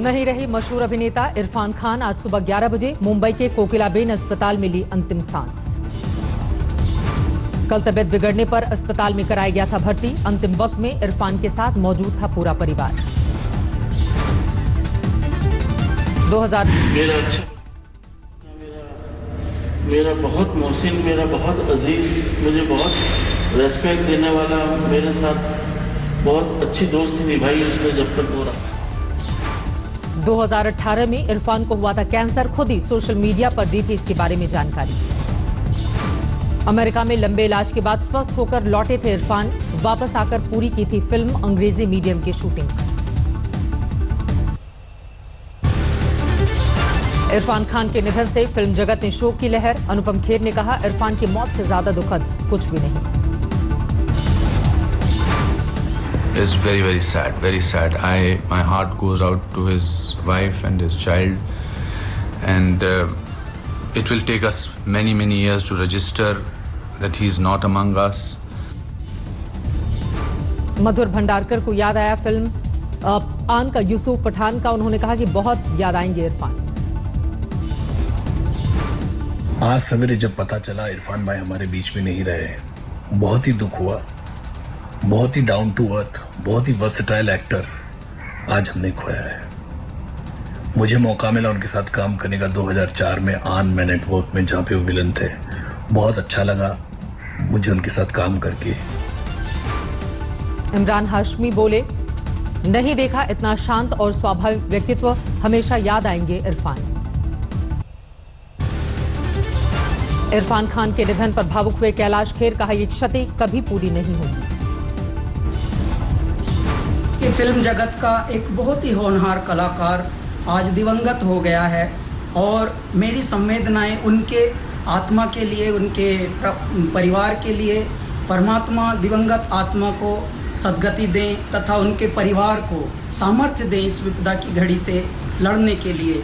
नहीं रही मशहूर अभिनेता इरफान खान। आज सुबह 11 बजे मुंबई के कोकिलाबेन अस्पताल में ली अंतिम सांस। कल तबीयत बिगड़ने पर अस्पताल में कराया गया था भर्ती। अंतिम वक्त में इरफान के साथ मौजूद था पूरा परिवार। 2000 मेरा बहुत मोहसिन, मेरा बहुत अजीज, मुझे बहुत रेस्पेक्ट देने वाला, मेरे साथ बहुत अच्छी दोस्ती निभाई उसने जब तक हो रहा। 2018 में इरफान को हुआ था कैंसर। खुद ही सोशल मीडिया पर दी थी इसके बारे में जानकारी। अमेरिका में लंबे इलाज के बाद स्वस्थ होकर लौटे थे इरफान। वापस आकर पूरी की थी फिल्म अंग्रेजी मीडियम की शूटिंग। इरफान खान के निधन से फिल्म जगत में शोक की लहर। अनुपम खेर ने कहा, इरफान की मौत से ज्यादा दुखद कुछ भी नहीं। It's very, very sad, very sad. My heart goes out to his wife and his child, and it will take us many, many years to register that he's not among us. मधुर भंडारकर को याद आया film आन का, यूसुफ पठान का। उन्होंने कहा कि बहुत याद आएंगे इरफान। आज सवेरे जब पता चला इरफान भाई हमारे बीच में नहीं रहे, बहुत ही दुख हुआ। बहुत ही डाउन टू अर्थ, बहुत ही वर्सेटाइल एक्टर आज हमने खोया है। मुझे मौका मिला उनके साथ काम करने का 2004 में आन में नेटवर्क में, जहाँ पे वो विलन थे। बहुत अच्छा लगा मुझे उनके साथ काम करके। इमरान हाशमी बोले, नहीं देखा इतना शांत और स्वाभाविक व्यक्तित्व, हमेशा याद आएंगे इरफान। इरफान खान के निधन पर भावुक हुए कैलाश खेर। कहा, ये क्षति कभी पूरी नहीं होगी। फिल्म जगत का एक बहुत ही होनहार कलाकार आज दिवंगत हो गया है और मेरी संवेदनाएं उनके आत्मा के लिए, उनके परिवार के लिए। परमात्मा दिवंगत आत्मा को सद्गति दें तथा उनके परिवार को सामर्थ्य दें इस विपदा की घड़ी से लड़ने के लिए।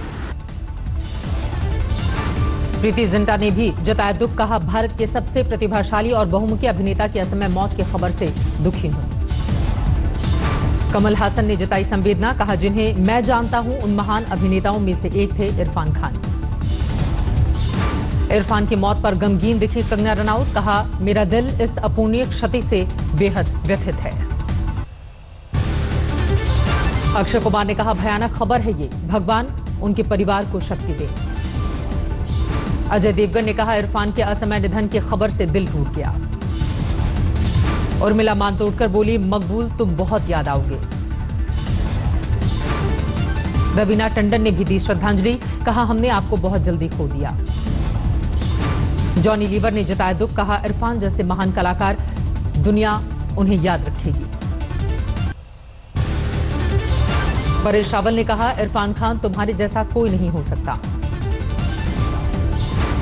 प्रीति जिंटा ने भी जताया दुख। कहा, भारत के सबसे प्रतिभाशाली और बहुमुखी अभिनेता की असमय मौत की खबर से दुखी हूं। कमल हासन ने जताई संवेदना। कहा, जिन्हें मैं जानता हूं उन महान अभिनेताओं में से एक थे इरफान खान। इरफान की मौत पर गमगीन दिखी कंगना रनौत। कहा, मेरा दिल इस अपूर्णीय क्षति से बेहद व्यथित है। अक्षय कुमार ने कहा, भयानक खबर है ये, भगवान उनके परिवार को शक्ति दे। अजय देवगन ने कहा, इरफान के असमय निधन की खबर से दिल टूट गया। उर्मिला मांतोड़कर बोली, मकबूल तुम बहुत याद आओगे। रवीना टंडन ने भी दी श्रद्धांजलि। कहा, हमने आपको बहुत जल्दी खो दिया। जॉनी लीवर ने जताया दुख। कहा, इरफान जैसे महान कलाकार, दुनिया उन्हें याद रखेगी। परेश रावल ने कहा, इरफान खान तुम्हारे जैसा कोई नहीं हो सकता।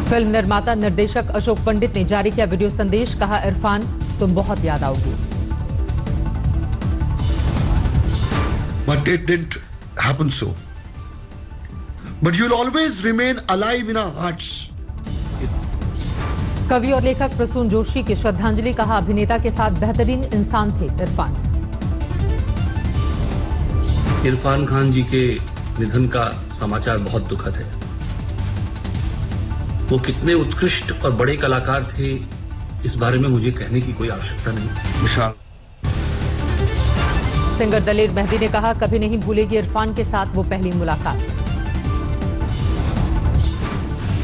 फिल्म निर्माता निर्देशक अशोक पंडित ने जारी किया वीडियो संदेश। कहा, इरफान तुम बहुत याद आओगे। But it didn't happen so. But you'll always remain alive in our hearts. कवि और लेखक प्रसून जोशी की श्रद्धांजलि। कहा, अभिनेता के साथ बेहतरीन इंसान थे इरफान। इरफान खान जी के निधन का समाचार बहुत दुखद है। वो कितने उत्कृष्ट और बड़े कलाकार थे, इस बारे में मुझे कहने की कोई आवश्यकता नहीं। विशाल सिंगर दलेर मेहदी ने कहा, कभी नहीं भूलेगी इरफान के साथ वो पहली मुलाकात।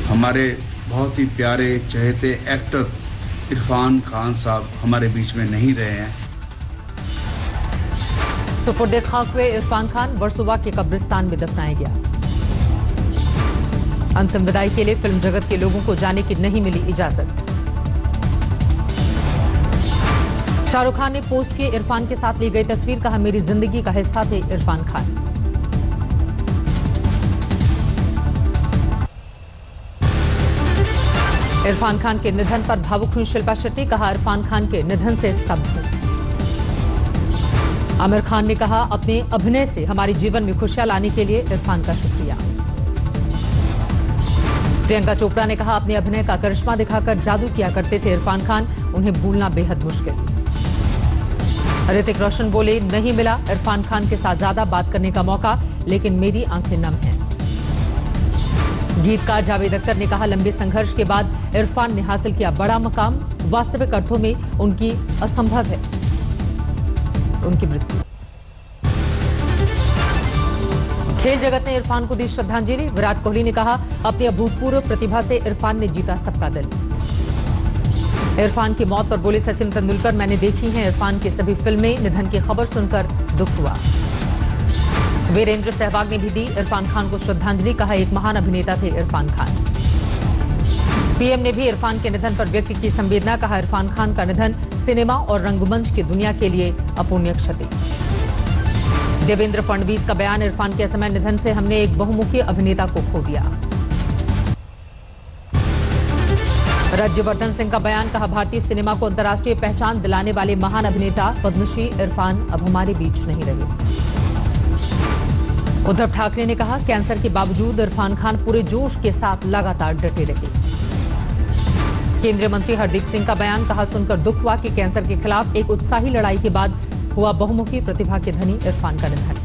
हमारे बहुत ही प्यारे चहेते एक्टर इरफान खान साहब हमारे बीच में नहीं रहे हैं। सुपुर्दे खाक हुए इरफान खान वर्सोवा के कब्रिस्तान में दफनाया गया। अंतिम विदाई के लिए फिल्म जगत के लोगों को जाने की नहीं मिली इजाजत। शाहरुख खान ने पोस्ट की इरफान के साथ ली गई तस्वीर। कहा, मेरी जिंदगी का हिस्सा थे इरफान खान। इरफान खान के निधन पर भावुक हुई शिल्पा शेट्टी। कहा, इरफान खान के निधन से स्तब्ध हूं। आमिर खान ने कहा, अपने अभिनय से हमारे जीवन में खुशियां लाने के लिए इरफान का शुक्रिया। प्रियंका चोपड़ा ने कहा, अपने अभिनय का करिश्मा दिखाकर जादू किया करते थे इरफान खान, उन्हें भूलना बेहद मुश्किल। ऋतिक रोशन बोले, नहीं मिला इरफान खान के साथ ज्यादा बात करने का मौका, लेकिन मेरी आंखें नम हैं। गीतकार जावेद अख्तर ने कहा, लंबे संघर्ष के बाद इरफान ने हासिल किया बड़ा मकाम, वास्तविक अर्थों में उनकी असंभव है उनकी मृत्यु। खेल जगत ने इरफान को दी श्रद्धांजलि। विराट कोहली ने कहा, अपनी अभूतपूर्व प्रतिभा से इरफान ने जीता सबका दिल। इरफान की मौत पर बोले सचिन तेंदुलकर, मैंने देखी हैं इरफान की सभी फिल्में, निधन की खबर सुनकर दुख हुआ। वीरेंद्र सहवाग ने भी दी इरफान खान को श्रद्धांजलि, कहा एक महान अभिनेता थे इरफान खान। पीएम ने भी इरफान के निधन पर व्यक्त की संवेदना, कहा इरफान खान का निधन सिनेमा और रंगमंच की दुनिया के लिए अपूर्णीय क्षति। देवेंद्र फडणवीस का बयान, इरफान के असमय निधन से हमने एक बहुमुखी अभिनेता को खो दिया। राज्यवर्धन सिंह का बयान, कहा भारतीय सिनेमा को अंतर्राष्ट्रीय पहचान दिलाने वाले महान अभिनेता पद्मश्री इरफान अब हमारे बीच नहीं रहे। उद्धव ठाकरे ने कहा, कैंसर के बावजूद इरफान खान पूरे जोश के साथ लगातार डटे रहे। केंद्रीय मंत्री हरदीप सिंह का बयान, कहा सुनकर दुख हुआ कि कैंसर के खिलाफ एक उत्साही लड़ाई के बाद हुआ बहुमुखी प्रतिभा के धनी इरफान का निधन।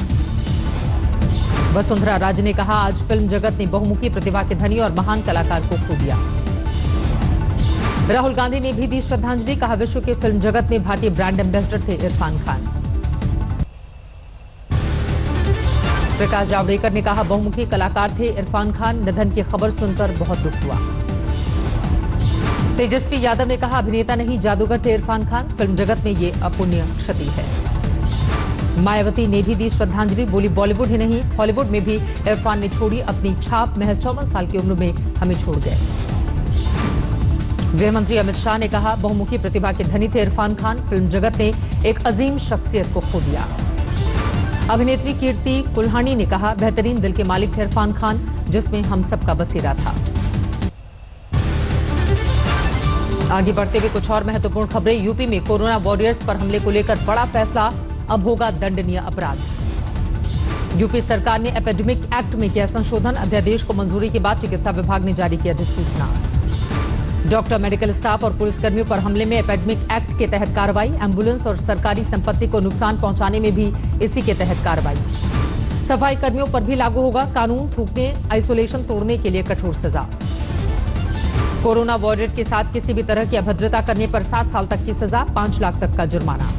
वसुंधरा राजे ने कहा, आज फिल्म जगत ने बहुमुखी प्रतिभा के धनी और महान कलाकार को खो दिया। राहुल गांधी ने भी दी श्रद्धांजलि, कहा विश्व के फिल्म जगत में भारतीय ब्रांड एम्बेसडर थे इरफान खान। प्रकाश जावड़ेकर ने कहा, बहुमुखी कलाकार थे इरफान खान, निधन की खबर सुनकर बहुत दुख हुआ। तेजस्वी यादव ने कहा, अभिनेता नहीं जादूगर थे इरफान खान, फिल्म जगत में ये अपूर्णीय क्षति है। मायावती ने भी दी श्रद्धांजलि, बोली बॉलीवुड ही नहीं हॉलीवुड में भी इरफान ने छोड़ी अपनी छाप, महज 54 साल की उम्र में हमें छोड़ गए। गृह मंत्री अमित शाह ने कहा, बहुमुखी प्रतिभा के धनी थे इरफान खान, फिल्म जगत ने एक अजीम शख्सियत को खो दिया। अभिनेत्री कीर्ति कुल्हानी ने कहा, बेहतरीन दिल के मालिक थे इरफान खान, जिसमें हम सबका बसेरा था। आगे बढ़ते हुए कुछ और महत्वपूर्ण खबरें। यूपी में कोरोना वॉरियर्स पर हमले को लेकर बड़ा फैसला, अब होगा दंडनीय अपराध। यूपी सरकार ने एपिडेमिक एक्ट में किया संशोधन, अध्यादेश को मंजूरी के बाद चिकित्सा विभाग ने जारी की अधिसूचना। डॉक्टर, मेडिकल स्टाफ और पुलिसकर्मियों पर हमले में एपिडेमिक एक्ट के तहत कार्रवाई, एम्बुलेंस और सरकारी संपत्ति को नुकसान पहुंचाने में भी इसी के तहत कार्रवाई। सफाई कर्मियों पर भी लागू होगा कानून, थूकने, आइसोलेशन तोड़ने के लिए कठोर सजा। कोरोना वॉरियर के साथ किसी भी तरह की अभद्रता करने पर 7 साल तक की सजा, 5 लाख तक का जुर्माना।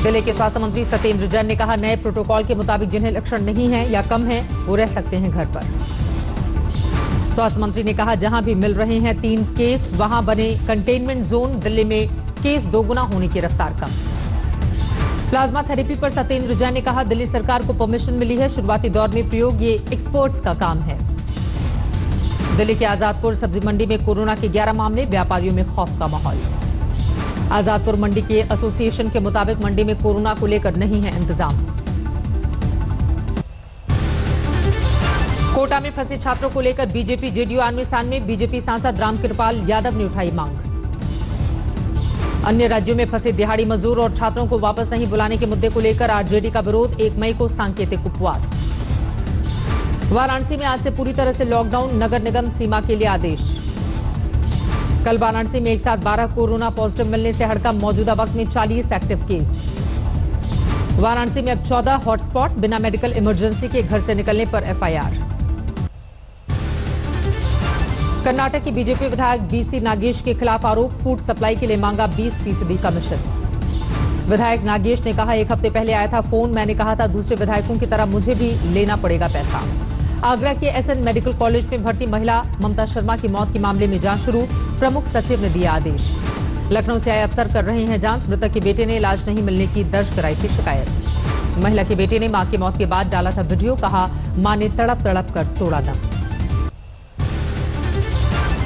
जिले के स्वास्थ्य मंत्री सत्येंद्र जैन ने कहा, नए प्रोटोकॉल के मुताबिक जिन्हें लक्षण नहीं है या कम है वो रह सकते हैं घर पर। स्वास्थ्य मंत्री ने कहा, जहां भी मिल रहे हैं 3 केस वहां बने कंटेनमेंट जोन, दिल्ली में केस दोगुना होने की रफ्तार कम। प्लाज्मा थेरेपी पर सत्येंद्र जैन ने कहा, दिल्ली सरकार को परमिशन मिली है, शुरुआती दौर में प्रयोग ये एक्सपर्ट्स का काम है। दिल्ली के आजादपुर सब्जी मंडी में कोरोना के 11 मामले, व्यापारियों में खौफ का माहौल। आजादपुर मंडी के एसोसिएशन के मुताबिक मंडी में कोरोना को लेकर नहीं है इंतजाम। कोटा में फंसे छात्रों को लेकर बीजेपी जेडीयू आमने सामने, बीजेपी सांसद रामकृपाल यादव ने उठाई मांग। अन्य राज्यों में फंसे दिहाड़ी मजदूर और छात्रों को वापस नहीं बुलाने के मुद्दे को लेकर आरजेडी का विरोध, 1 मई को सांकेतिक उपवास। वाराणसी में आज से पूरी तरह से लॉकडाउन, नगर निगम सीमा के लिए आदेश। कल वाराणसी में एक साथ 12 कोरोना पॉजिटिव मिलने से हड़कंप, मौजूदा वक्त में 40 एक्टिव केस। वाराणसी में अब 14 हॉटस्पॉट, बिना मेडिकल इमरजेंसी के घर से निकलने पर एफआईआर। कर्नाटक की बीजेपी विधायक बीसी नागेश के खिलाफ आरोप, फूड सप्लाई के लिए मांगा 20% कमीशन। विधायक नागेश ने कहा, 1 हफ्ते पहले आया था फोन, मैंने कहा था दूसरे विधायकों की तरह मुझे भी लेना पड़ेगा पैसा। आगरा के एसएन मेडिकल कॉलेज में भर्ती महिला ममता शर्मा की मौत के मामले में जांच शुरू, प्रमुख सचिव ने दिया आदेश। लखनऊ से आए अफसर कर रहे हैं जांच, मृतक के बेटे ने इलाज नहीं मिलने की दर्ज कराई थी शिकायत। महिला के बेटे ने मां की मौत के बाद डाला था वीडियो, कहा मां ने तड़प तड़प कर तोड़ा दम।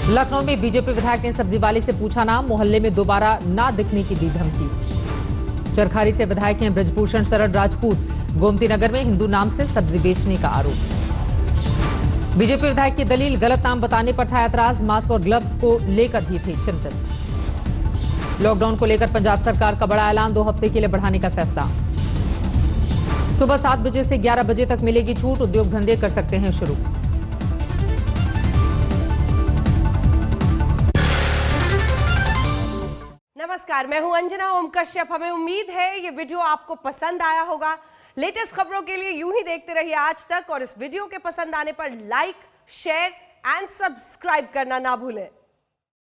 लखनऊ में बीजेपी विधायक ने सब्जी वाले से पूछा नाम, मोहल्ले में दोबारा ना दिखने की दी धमकी। चरखारी से विधायक हैं ब्रजभूषण शरण राजपूत, गोमती नगर में हिंदू नाम से सब्जी बेचने का आरोप। बीजेपी विधायक की दलील, गलत नाम बताने पर था ऐतराज, मास्क और ग्लव्स को लेकर भी थे चिंतित। लॉकडाउन को लेकर पंजाब सरकार का बड़ा ऐलान, 2 हफ्ते के लिए बढ़ाने का फैसला। सुबह 7 बजे से 11 बजे तक मिलेगी छूट, उद्योग धंधे कर सकते हैं शुरू। नमस्कार, मैं हूं अंजना ओम कश्यप। हमें उम्मीद है ये वीडियो आपको पसंद आया होगा। लेटेस्ट खबरों के लिए यूं ही देखते रहिए आज तक और इस वीडियो के पसंद आने पर लाइक, शेयर एंड सब्सक्राइब करना ना भूलें।